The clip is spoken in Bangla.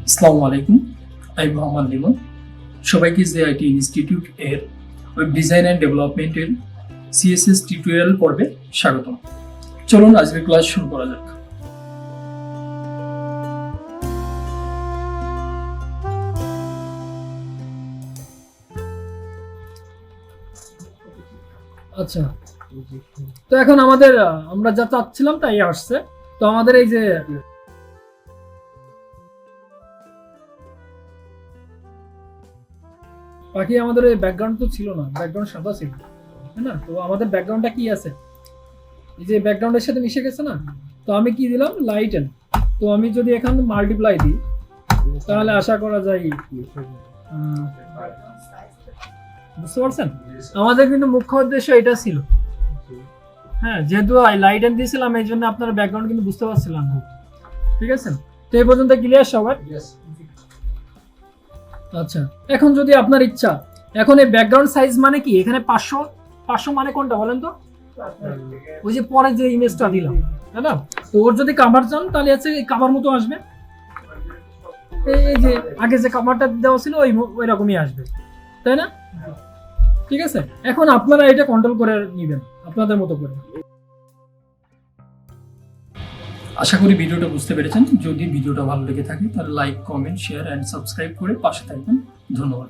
আসসালামু আলাইকুম, আমি মোহাম্মদ লিমন। সবাইকে জেআইটি ইনস্টিটিউট এর ওয়েব ডিজাইন অ্যান্ড ডেভেলপমেন্টের সিএসএস টিউটোরিয়াল পর্বে স্বাগতম। চলুন আজকের ক্লাস শুরু করা যাক। আচ্ছা, তো এখন আমরা যা চাচ্ছিলাম তাই আসছে। তো আমাদের এই যে বাকি আমাদের এই ব্যাকগ্রাউন্ড তো ছিল না, ব্যাকগ্রাউন্ড সাদা ছিল, তাই না? তো আমাদের ব্যাকগ্রাউন্ডটা কি আছে, এই যে ব্যাকগ্রাউন্ডের সাথে মিশে গেছে না। তো আমি কি দিলাম, লাইটেন। তো আমি যদি এখানে মাল্টিপ্লাই দিই তাহলে আশা করা যায়, বুঝতে পারছেন? আমাদের কিন্তু মুখ্য উদ্দেশ্য এটা ছিল। হ্যাঁ, যেহেতু লাইটেন দিয়েছিলাম এই জন্য আপনার ব্যাকগ্রাউন্ড কিন্তু বুঝতে পারছিলাম না। ঠিক আছে, তো এই পর্যন্ত ক্লিয়ার সবার? আচ্ছা, এখন যদি আপনার ইচ্ছা, এখন এই ব্যাকগ্রাউন্ড সাইজ মানে কি, এখানে 500 মানে কোনটা বলেন তো? ওই যে পরে যে ইমেজটা দিলাম, তাই না? তো ওর যদি কাভার চান তাহলে আছে এই কাভার মতো আসবে, এই যে আগে যে কাভারটা দেওয়া ছিল ওই রকমই আসবে, তাই না? ঠিক আছে, এখন আপনারা এটা কন্ট্রোল করে নেবেন আপনাদের মতো করে। আশা করি ভিডিওটা বুঝতে পেরেছেন। যদি ভিডিওটা ভালো লেগে থাকে তাহলে like, comment, share and subscribe করে পাশে থাকবেন। ধন্যবাদ।